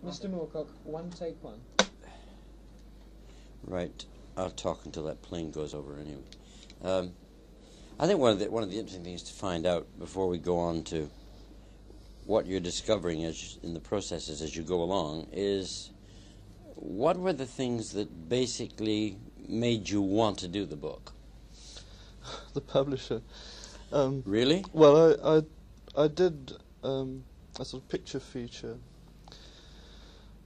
Mr. Moorcock, one take one. Right. I'll talk until that plane goes over anyway. I think one of the interesting things to find out before we go on to what you're discovering in the processes as you go along is what were the things that basically made you want to do the book? The publisher. Really? Well, I did a sort of picture feature,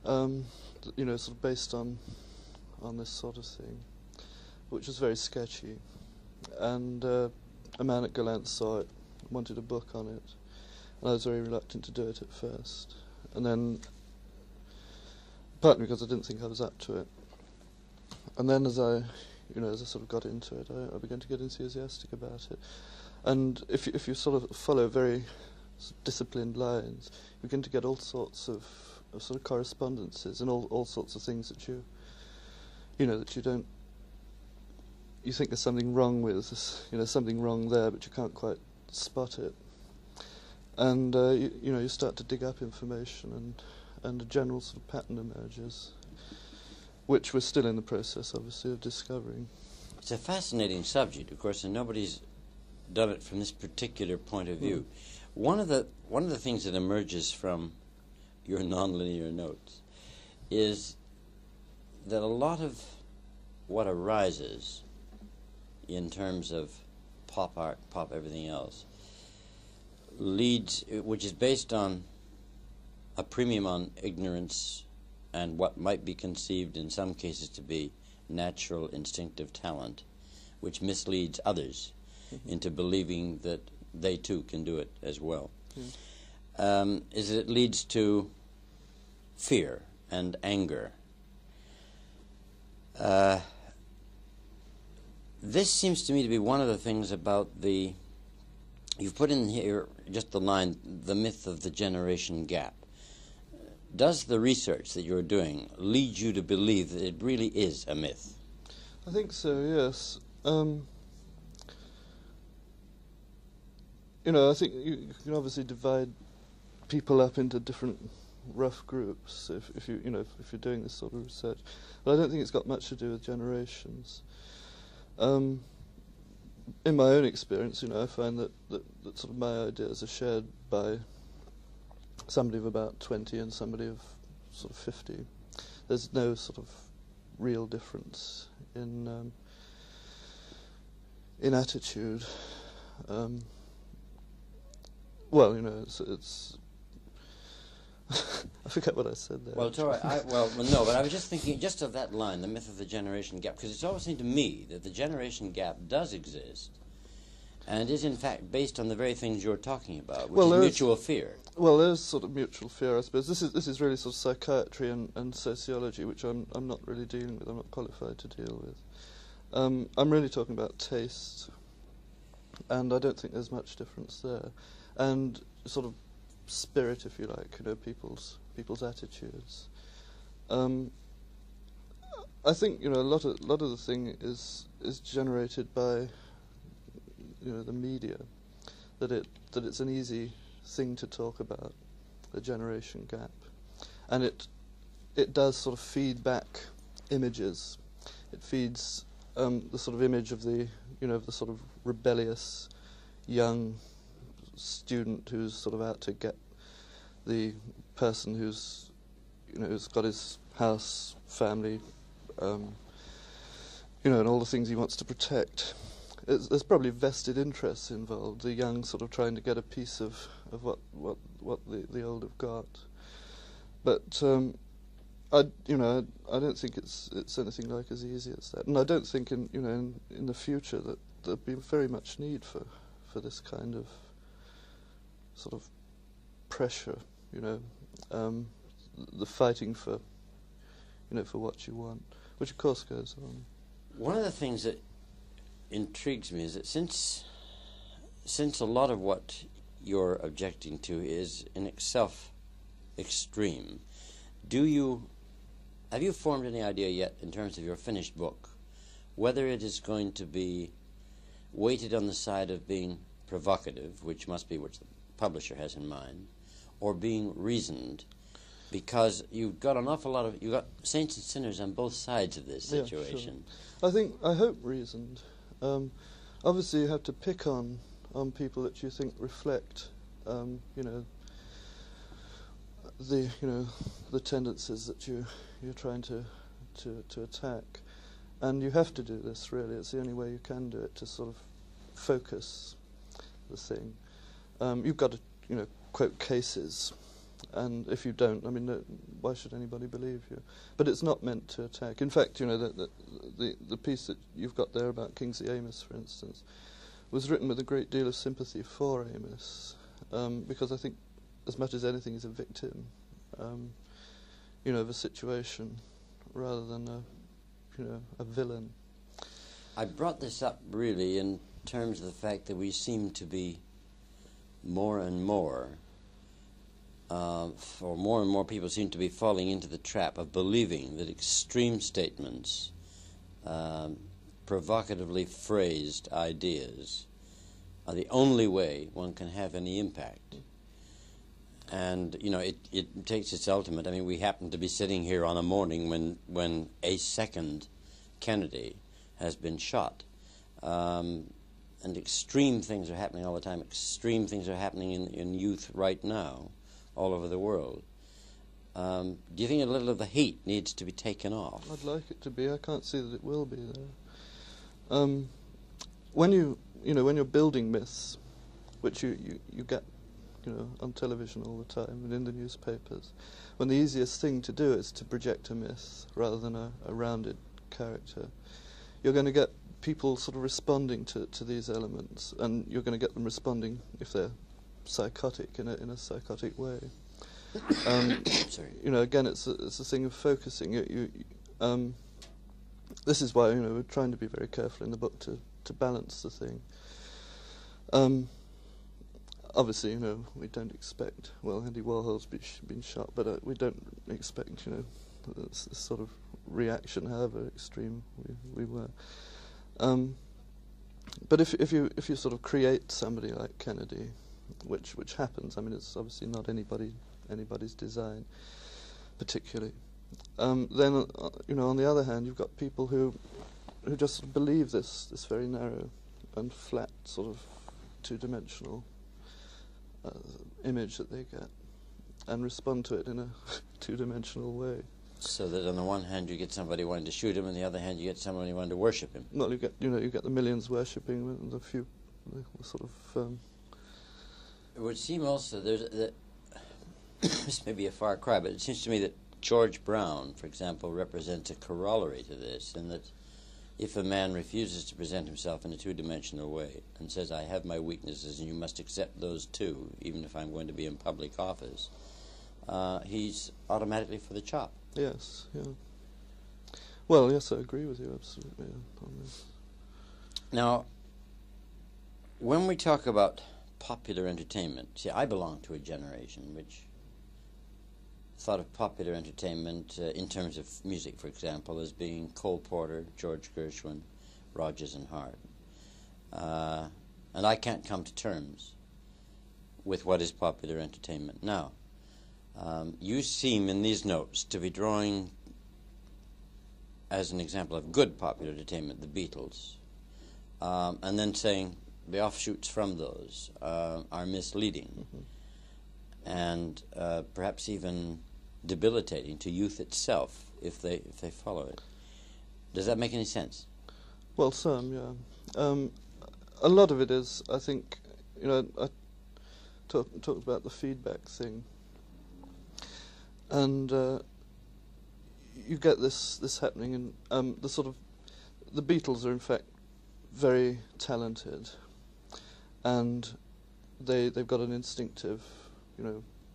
sort of based on this sort of thing, which was very sketchy. And a man at Gallant saw it, wanted a book on it, and I was very reluctant to do it at first. And then, partly because I didn't think I was up to it. And then as I sort of got into it, I began to get enthusiastic about it. And if you sort of follow very disciplined lines, you begin to get all sorts of sort of correspondences and all sorts of things that you don't. You think there's something wrong with, something wrong there, but you can't quite spot it. And you start to dig up information, and a general sort of pattern emerges, which we're still in the process, obviously, of discovering. It's a fascinating subject, of course, and nobody's done it from this particular point of view. One of the things that emerges from your nonlinear notes is that a lot of what arises in terms of pop art, pop everything else, which is based on a premium on ignorance and what might be conceived in some cases to be natural instinctive talent, which misleads others into believing that they too can do it as well, is that it leads to fear and anger. This seems to me to be one of the things about you've put in here just the line, the myth of the generation gap. Does the research that you're doing lead you to believe that it really is a myth? I think so, yes. I think you can obviously divide people up into different rough groups if you're doing this sort of research, but I don't think it's got much to do with generations. In my own experience, I find that sort of my ideas are shared by somebody of about 20 and somebody of sort of 50. There's no sort of real difference in attitude. It's I forget what I said there. Well, Tori, no, but I was just thinking just of that line, the myth of the generation gap, because it's always seemed to me that the generation gap does exist, and is in fact based on the very things you're talking about, which is mutual fear. Well, there's sort of mutual fear, I suppose. This is really sort of psychiatry and sociology, which I'm not really dealing with. I'm not qualified to deal with. I'm really talking about taste, and I don't think there's much difference there, and sort of spirit, if you like, people's attitudes. I think a lot of the thing is generated by the media, that it's an easy thing to talk about, the generation gap, and it does sort of feed back images. It feeds the sort of image of the the sort of rebellious young student who's sort of out to get the person who's got his house, family, and all the things he wants to protect. There's probably vested interests involved. The young sort of trying to get a piece of what the old have got. But I don't think it's anything like as easy as that. And I don't think in the future that there'll be very much need for this kind of sort of pressure, the fighting for what you want, which of course goes on. One of the things that intrigues me is that since a lot of what you're objecting to is in itself extreme, have you formed any idea yet in terms of your finished book whether it is going to be weighted on the side of being provocative, which must be which the publisher has in mind, or being reasoned, Because you've got an awful lot of, you've got saints and sinners on both sides of this situation. Yeah, sure. I hope reasoned. Obviously, you have to pick on people that you think reflect, the tendencies that you're trying to attack, and you have to do this. Really, it's the only way you can do it, to sort of focus the thing. You've got to, quote cases. And if you don't, why should anybody believe you? But it's not meant to attack. In fact, the piece that you've got there about Kingsley Amis, for instance, was written with a great deal of sympathy for Amis, because I think, as much as anything, he's a victim, of a situation, rather than a villain. I brought this up really in terms of the fact that we seem to be more and more people seem to be falling into the trap of believing that extreme statements, provocatively phrased ideas, are the only way one can have any impact. And, it takes its ultimate. We happen to be sitting here on a morning when a second Kennedy has been shot. And extreme things are happening all the time. Extreme things are happening in youth right now, all over the world. Do you think a little of the heat needs to be taken off? I'd like it to be. I can't see that it will be there. When you're building myths, which you get, on television all the time and in the newspapers, when the easiest thing to do is to project a myth rather than a rounded character, you're going to get people sort of responding to these elements, and you're going to get them responding, if they're psychotic, in a psychotic way. Sorry. Again, it's a thing of focusing. This is why we're trying to be very careful in the book to balance the thing. Obviously, we don't expect. Well, Andy Warhol's been shot, but we don't expect this sort of reaction, however extreme we were. But if you sort of create somebody like Kennedy, which happens, it's obviously not anybody's design particularly. Then on the other hand, you've got people who just sort of believe this very narrow and flat sort of two-dimensional image that they get, and respond to it in a two-dimensional way. So that on the one hand you get somebody wanting to shoot him, and on the other hand you get somebody wanting to worship him. Well, you get the millions worshipping, and the few sort of. It would seem also that this may be a far cry, but it seems to me that George Brown, for example, represents a corollary to this, in that if a man refuses to present himself in a two-dimensional way and says, I have my weaknesses and you must accept those too, even if I'm going to be in public office, he's automatically for the chop. Yes, yeah. Well, yes, I agree with you absolutely on this. Now, when we talk about popular entertainment, see, I belong to a generation which thought of popular entertainment in terms of music, for example, as being Cole Porter, George Gershwin, Rodgers and Hart. And I can't come to terms with what is popular entertainment now. You seem in these notes to be drawing, as an example of good popular entertainment, the Beatles, and then saying the offshoots from those are misleading, and perhaps even debilitating to youth itself if they follow it. Does that make any sense? Well, some, yeah. A lot of it is, I think, I talked about the feedback thing, and you get this happening, and the Beatles are in fact very talented, and they've got an instinctive,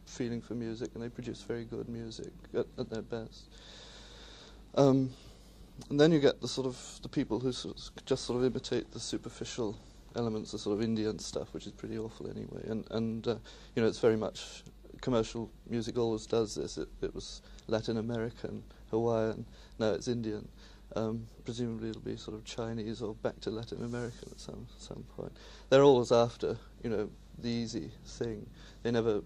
feeling for music, and they produce very good music at their best. And then you get the people who just imitate the superficial elements, the sort of Indian stuff, which is pretty awful anyway. And it's very much, commercial music always does this. It was Latin American, Hawaiian, now it's Indian. Presumably it'll be sort of Chinese or back to Latin American at some point. They're always after, the easy thing. They never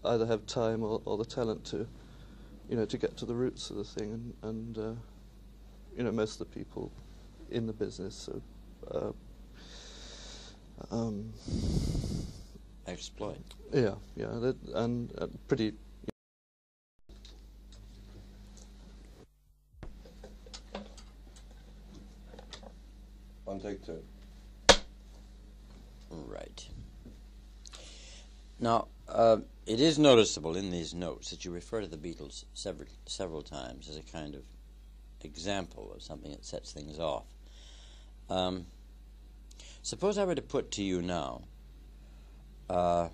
either have time or the talent to, to get to the roots of the thing, and most of the people in the business exploit. Yeah, and pretty. One take two. Right. Now, it is noticeable in these notes that you refer to the Beatles several times as a kind of example of something that sets things off. Suppose I were to put to you now a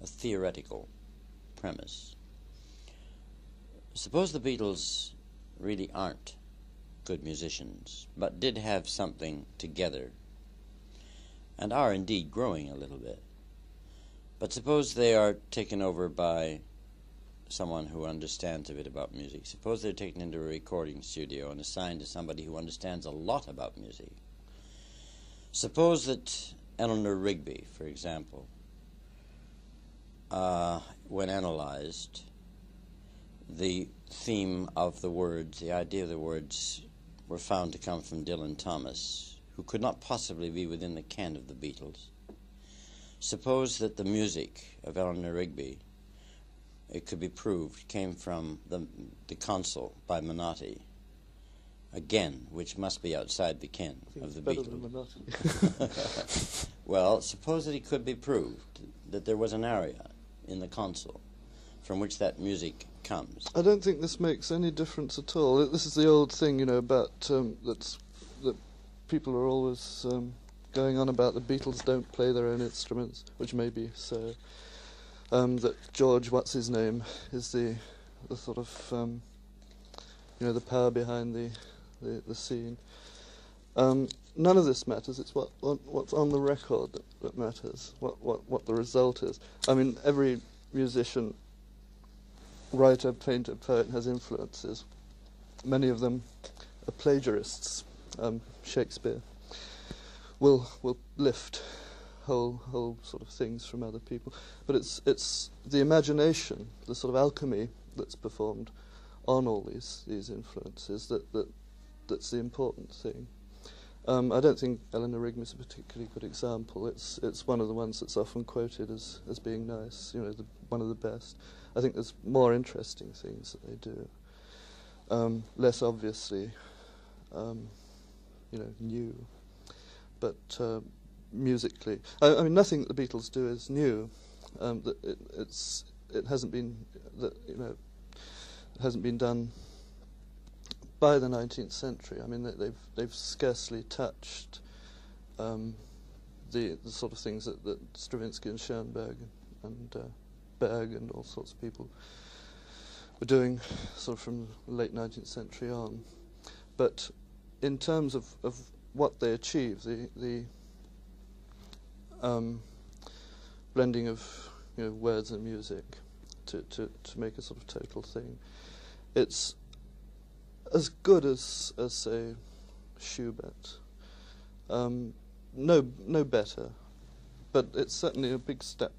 theoretical premise. Suppose the Beatles really aren't good musicians, but did have something together, and are indeed growing a little bit. But suppose they are taken over by someone who understands a bit about music. Suppose they're taken into a recording studio and assigned to somebody who understands a lot about music. Suppose that Eleanor Rigby, for example, when analyzed, the theme of the words, the idea of the words, were found to come from Dylan Thomas, who could not possibly be within the ken of the Beatles. Suppose that the music of Eleanor Rigby, it could be proved, came from the console by Menotti, again, which must be outside the ken of the Beatles. Well, suppose that it could be proved that there was an area in the console from which that music comes. I don't think this makes any difference at all. This is the old thing, about that people are always going on about the Beatles don't play their own instruments, which may be so. That George, what's his name, is the sort of the power behind the scene. None of this matters. It's what's on the record that matters. What the result is. I mean, every musician, writer, painter, poet has influences. Many of them are plagiarists. Shakespeare will lift whole sort of things from other people, but it's the imagination, the sort of alchemy that's performed on all these influences that's the important thing. I don't think Eleanor Rigby is a particularly good example. It's one of the ones that's often quoted as being nice, one of the best. I think there's more interesting things that they do, less obviously, new, but musically, I mean, nothing that the Beatles do is new. It hasn't been done by the 19th century. I mean, they've scarcely touched the sort of things that Stravinsky and Schoenberg and Berg and all sorts of people were doing sort of from the late 19th century on. But in terms of what they achieve, the blending of words and music to make a sort of total thing, it's as good as say Schubert. No better, but it's certainly a big step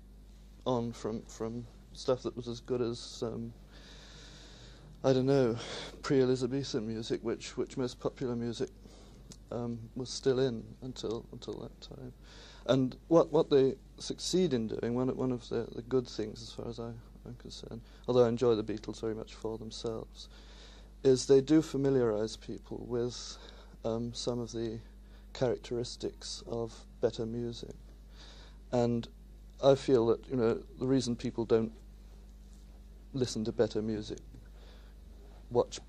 on from stuff that was as good as I don't know, pre-Elizabethan music, which most popular music was still in until that time. And what they succeed in doing, one of the good things as far as I'm concerned, although I enjoy the Beatles very much for themselves, is they do familiarise people with some of the characteristics of better music. And I feel that the reason people don't listen to better music, watch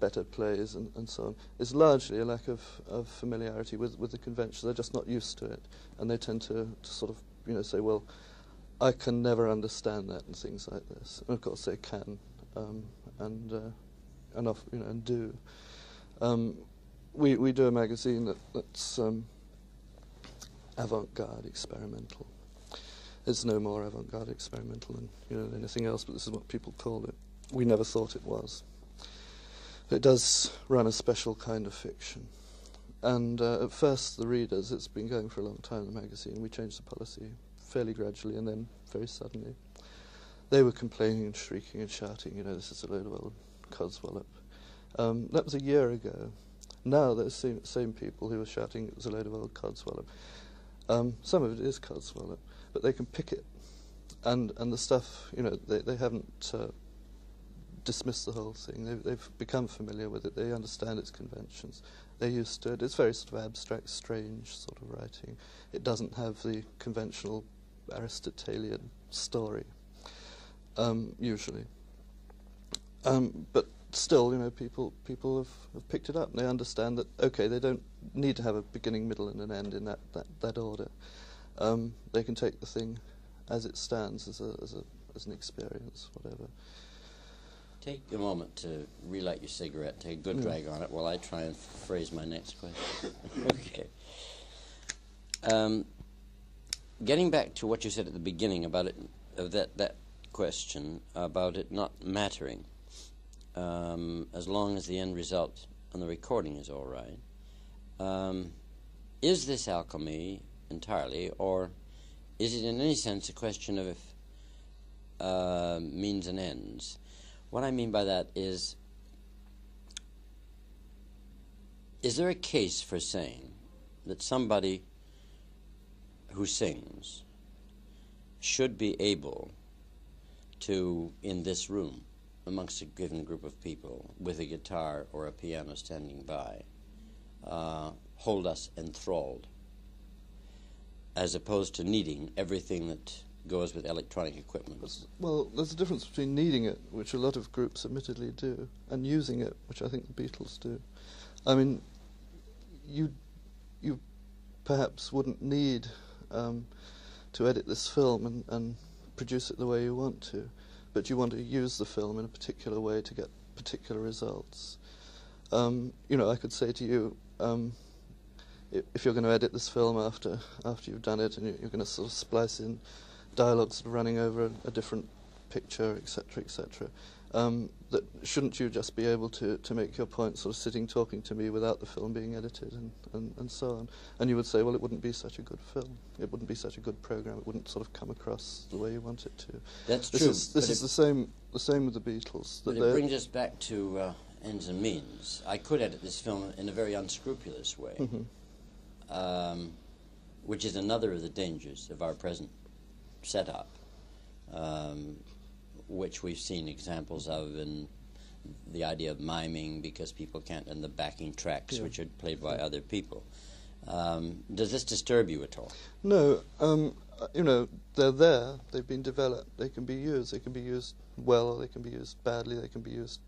better plays and so on, is largely a lack of familiarity with the convention. They're just not used to it, and they tend to sort of say, well, I can never understand that and things like this. And of course they can, and do. We do a magazine that's avant-garde experimental. It's no more avant-garde experimental than anything else, but this is what people call it. We never thought it was. It does run a special kind of fiction. And at first the readers, it's been going for a long time, the magazine, we changed the policy fairly gradually and then very suddenly. they were complaining and shrieking and shouting, this is a load of old codswallop. That was a year ago. Now those same people who were shouting it was a load of old codswallop. Some of it is codswallop, but they can pick it. And the stuff, they haven't dismissed the whole thing. They've become familiar with it. They understand its conventions. They're used to it. It's very sort of abstract, strange sort of writing. It doesn't have the conventional Aristotelian story, usually. But still, people have picked it up, and they understand that, okay, they don't need to have a beginning, middle, and an end in that order. They can take the thing as it stands, as an experience, whatever. Take a moment to relight your cigarette, take a good drag on it while I try and phrase my next question. Okay. Getting back to what you said at the beginning about it, of that question about it not mattering, as long as the end result on the recording is all right. Is this alchemy entirely, or is it in any sense a question of means and ends? What I mean by that is there a case for saying that somebody who sings should be able to, in this room, amongst a given group of people, with a guitar or a piano standing by, hold us enthralled, as opposed to needing everything that goes with electronic equipment? Well, there's a difference between needing it, which a lot of groups admittedly do, and using it, which I think the Beatles do. I mean, you perhaps wouldn't need to edit this film and produce it the way you want to, but you want to use the film in a particular way to get particular results. I could say to you, if you're going to edit this film after you've done it, and you're going to sort of splice in dialogue sort of running over a different picture, etc., that shouldn't you just be able to make your point sort of sitting talking to me without the film being edited and so on? And you would say, well, it wouldn't be such a good film. It wouldn't be such a good program. It wouldn't sort of come across the way you want it to. That's true. This is the same with the Beatles. But it brings us back to ends and means. I could edit this film in a very unscrupulous way, which is another of the dangers of our present setup, which we've seen examples of in the idea of miming because people can't, and the backing tracks which are played by other people. Does this disturb you at all? No. They're there. They've been developed. They can be used. They can be used well, or they can be used badly. They can be used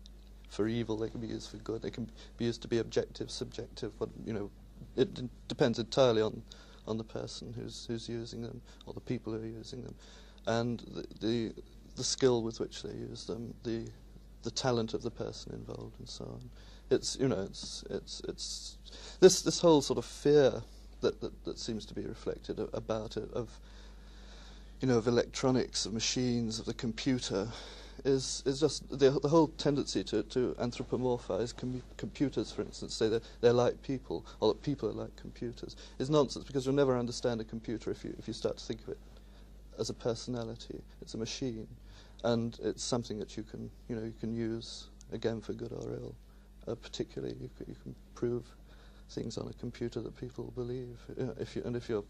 for evil. They can be used for good. They can be used to be objective, subjective. It depends entirely on the person who's using them, or the people who are using them, and the skill with which they use them, the talent of the person involved, and so on. It's this whole sort of fear that seems to be reflected about it, of electronics, of machines, of the computer, is just the whole tendency to anthropomorphize computers, for instance, say that they're like people, or that people are like computers, is nonsense, because you'll never understand a computer if you start to think of it as a personality. It's a machine, and it's something that you can use again for good or ill. Particularly, you can prove things on a computer that people believe. If you're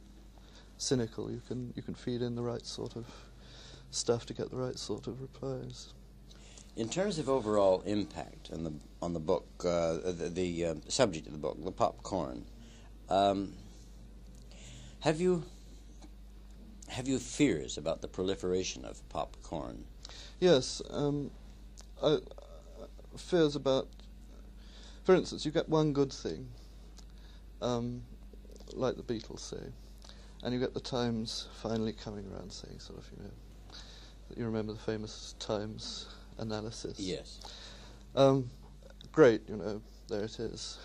cynical, you can feed in the right sort of stuff to get the right sort of replies. In terms of overall impact on the book, the subject of the book, the popcorn, have you fears about the proliferation of popcorn? Yes, fears about. For instance, you get one good thing, like the Beatles say, and you get the Times finally coming around saying you remember the famous Times analysis? Yes. Great, there it is.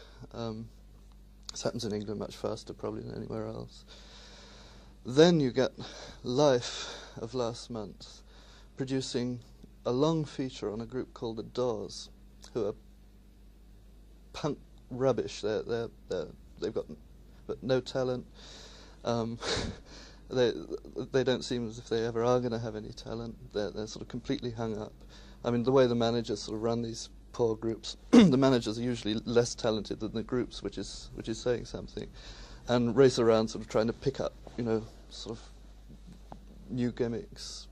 This happens in England much faster probably than anywhere else. Then you get Life of last month producing a long feature on a group called the Doors, who are punk rubbish. They've got no talent. they don't seem as if they ever are going to have any talent. They're sort of completely hung up. I mean, the way the managers sort of run these poor groups, the managers are usually less talented than the groups, which is saying something, and race around sort of trying to pick up, sort of new gimmicks,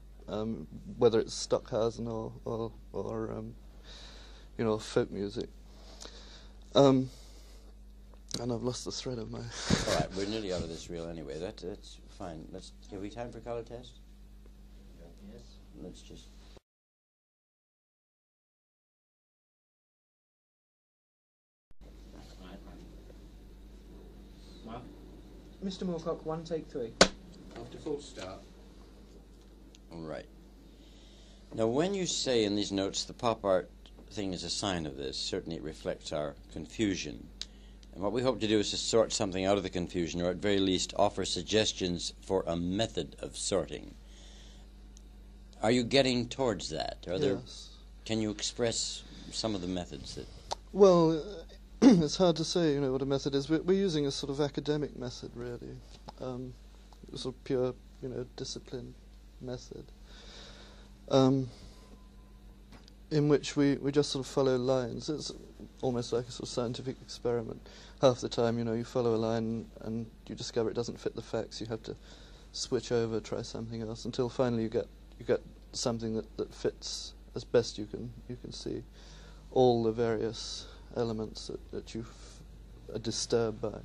whether it's Stockhausen or folk music. And I've lost the thread of my. All right, we're nearly out of this reel anyway. That's fine. Have we time for color test? Yes. Let's just. Mark? Mr. Moorcock, 1 take 3. After full start. All right. Now, when you say in these notes the pop art thing is a sign of this, certainly it reflects our confusion. And what we hope to do is to sort something out of the confusion, or at very least offer suggestions for a method of sorting. Are you getting towards that? Yes. Can you express some of the methods that... Well, it's hard to say, what a method is. We're using a sort of academic method, really. Sort of pure, discipline method. In which we just sort of follow lines. It's almost like a sort of scientific experiment. Half the time, you follow a line and you discover it doesn't fit the facts. You have to switch over, try something else, until finally you get something that fits as best you can see all the various elements that you are disturbed by.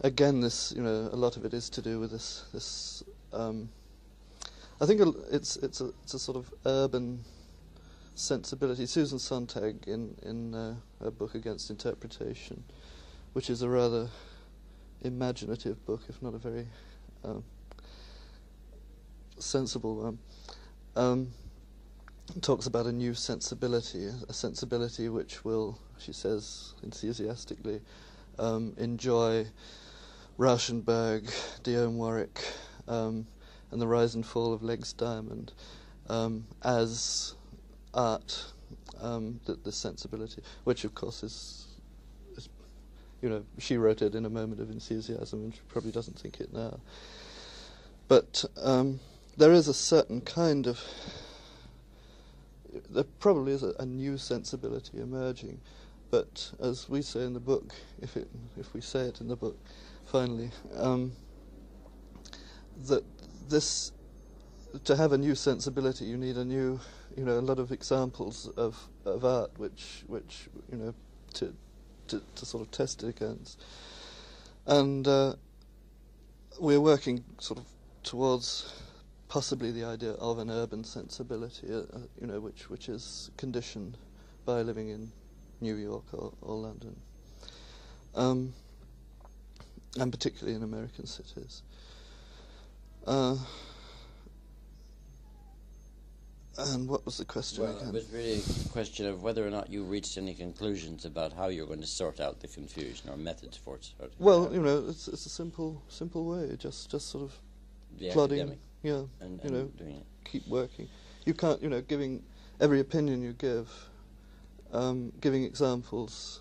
Again, this a lot of it is to do with this. I think it's a sort of urban sensibility. Susan Sontag in her book Against Interpretation, which is a rather imaginative book, if not a very sensible one, talks about a new sensibility, a sensibility which will, she says enthusiastically, enjoy Rauschenberg, Dionne Warwick, and the rise and fall of Legs Diamond as art, the sensibility, which of course is she wrote it in a moment of enthusiasm and she probably doesn't think it now. But there is a certain kind of, there probably is a new sensibility emerging, but as we say in the book, if we say it in the book, finally, that this, to have a new sensibility, you need a new, a lot of examples of art which to sort of test it against. And we're working sort of towards possibly the idea of an urban sensibility, which is conditioned by living in New York or London, and particularly in American cities. And what was the question again? It was really a question of whether or not you reached any conclusions about how you're going to sort out the confusion, or methods for it. Well, it's a simple way, just sort of the plodding, academic. yeah, and doing it. Keep working. You can't, giving every opinion you give, giving examples,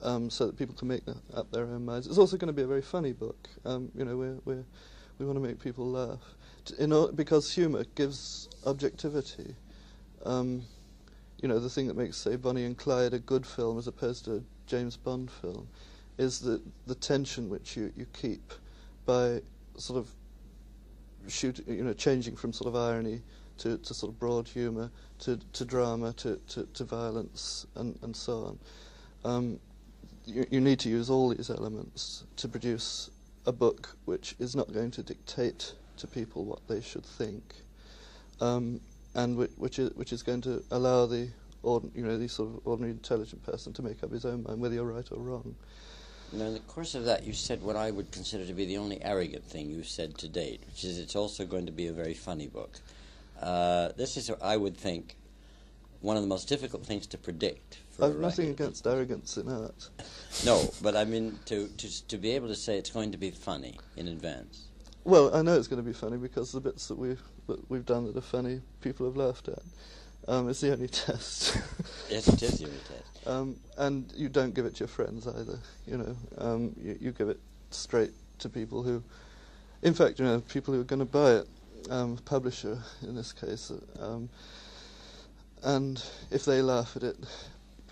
so that people can make up their own minds. It's also going to be a very funny book. We want to make people laugh, because humour gives objectivity. The thing that makes, say, Bonnie and Clyde a good film as opposed to a James Bond film is the tension which you keep by sort of changing from sort of irony to sort of broad humour, to drama, to violence, and so on. You need to use all these elements to produce a book which is not going to dictate to people what they should think, and which is going to allow the sort of ordinary intelligent person to make up his own mind whether you're right or wrong. Now, in the course of that, you said what I would consider to be the only arrogant thing you've said to date, which is it's also going to be a very funny book. This is, I would think, one of the most difficult things to predict. I've nothing against arrogance in art. No, but I mean to be able to say it's going to be funny in advance. Well, I know it's going to be funny because the bits that we've done that are funny, people have laughed at. It's the only test. Yes, it is the only test. And you don't give it to your friends either. You give it straight to people who In fact, people who are going to buy it, publisher in this case, and if they laugh at it,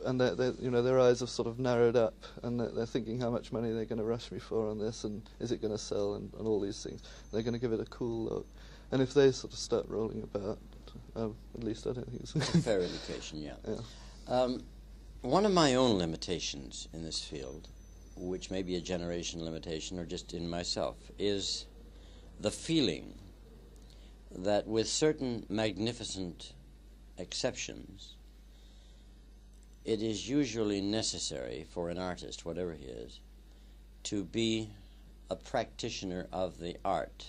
and their eyes have sort of narrowed up, and they're thinking how much money they're going to rush me for on this, and is it going to sell, and all these things. They're going to give it a cool look. And if they sort of start rolling about, at least I don't think it's a fair indication, yeah. Yeah. One of my own limitations in this field, which may be a generation limitation or just in myself, is the feeling that with certain magnificent exceptions, it is usually necessary for an artist, whatever he is, to be a practitioner of the art,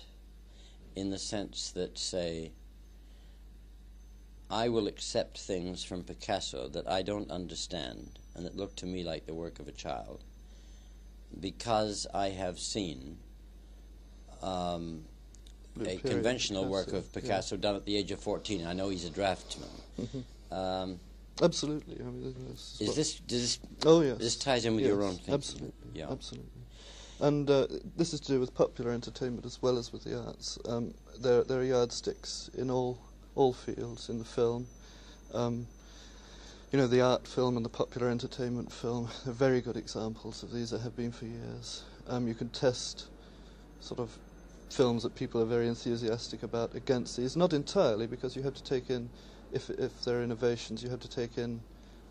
in the sense that, say, I will accept things from Picasso that I don't understand and that look to me like the work of a child, because I have seen a conventional work of Picasso done at the age of 14. I know he's a draftsman. Absolutely. I mean, does this? Oh yes. This ties in with your own thinking. Absolutely. Yeah. Absolutely. And this is to do with popular entertainment as well as with the arts. There are yardsticks in all fields in the film. The art film and the popular entertainment film. They're very good examples of these. There have been for years. You can test sort of films that people are very enthusiastic about against these. Not entirely, because you have to take in, if there are innovations, you have to take in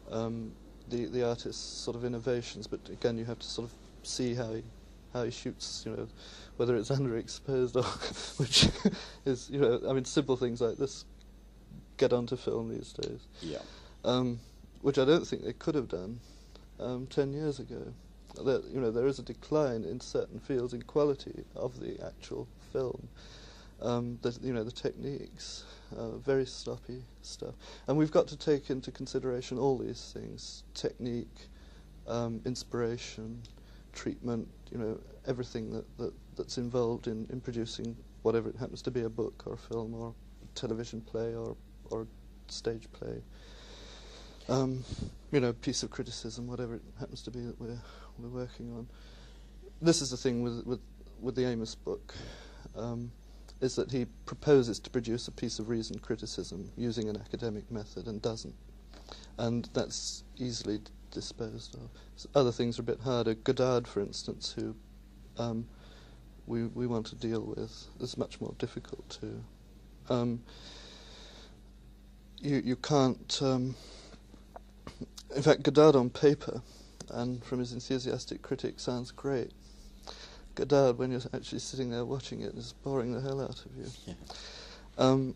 the artist's sort of innovations. But again, you have to sort of see how he shoots, whether it's underexposed or which is, simple things like this get onto film these days. Yeah. Which I don't think they could have done 10 years ago. There is a decline in certain fields in quality of the actual film. The techniques, very sloppy stuff. And we've got to take into consideration all these things: technique, inspiration, treatment, everything that's involved in producing whatever it happens to be, a book or a film or a television play or a stage play. Piece of criticism, whatever it happens to be that we're working on. This is the thing with the Amos book, is that he proposes to produce a piece of reasoned criticism using an academic method and doesn't. And that's easily disposed of. So other things are a bit harder. Godard, for instance, who we want to deal with, is much more difficult to. You can't. In fact, Godard on paper, and from his enthusiastic critic, sounds great. Godard, when you're actually sitting there watching it, is boring the hell out of you. Yeah.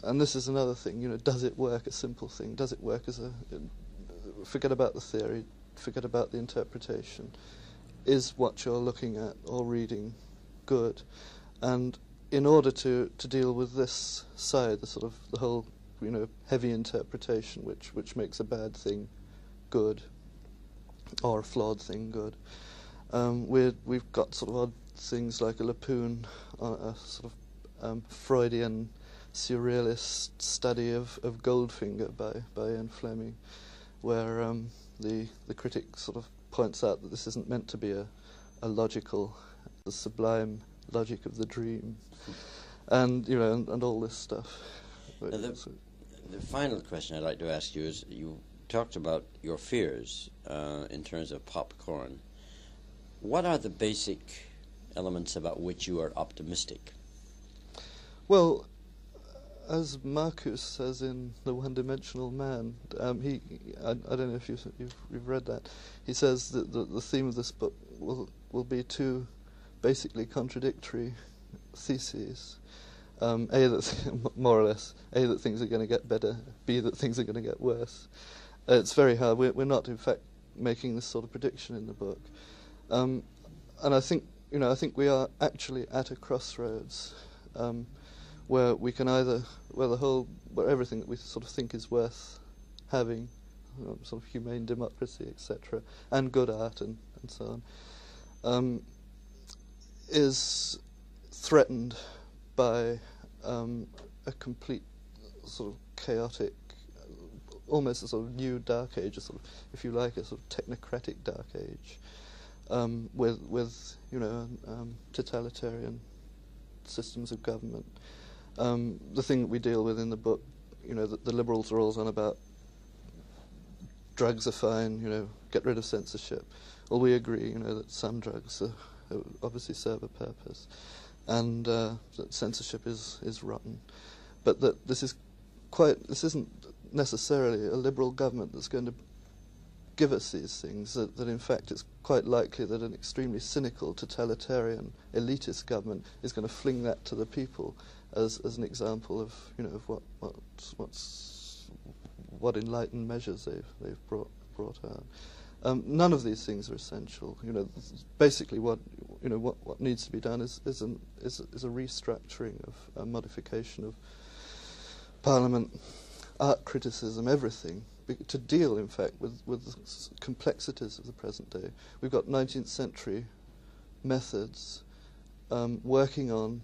And this is another thing. Does it work? A simple thing. Does it work as a? Forget about the theory. Forget about the interpretation. Is what you're looking at or reading good? And in order to deal with this side, the whole heavy interpretation, which makes a bad thing good or a flawed thing good, we've got sort of odd things like a Lapoon, a sort of Freudian surrealist study of Goldfinger by Ian Fleming, where the critic sort of points out that this isn't meant to be a logical, the sublime logic of the dream, and and all this stuff. Now the final question I'd like to ask you is: you talked about your fears in terms of popcorn. What are the basic elements about which you are optimistic? Well, as Marcus says in The One-Dimensional Man, I don't know if you've read that. He says that the theme of this book will be two basically contradictory theses. A, that more or less, A, that things are going to get better, B, that things are going to get worse. It's very hard. We're not, in fact, making this sort of prediction in the book. And I think we are actually at a crossroads where we can either, where everything that we sort of think is worth having, sort of humane democracy, etc., and good art and so on, is threatened by a complete sort of chaotic, almost a sort of new dark age, a sort of, if you like, a sort of technocratic dark age, with totalitarian systems of government. The thing that we deal with in the book, the liberals are always on about drugs are fine, get rid of censorship. Well, we agree, that some drugs obviously serve a purpose, and that censorship is rotten, but that this isn't necessarily a liberal government that's going to give us these things, that in fact it's quite likely that an extremely cynical, totalitarian, elitist government is going to fling that to the people as an example of what enlightened measures they've brought out. None of these things are essential. Basically what needs to be done is a restructuring of a modification of Parliament, art criticism, everything, to deal, in fact, with the complexities of the present day. We've got 19th century methods working on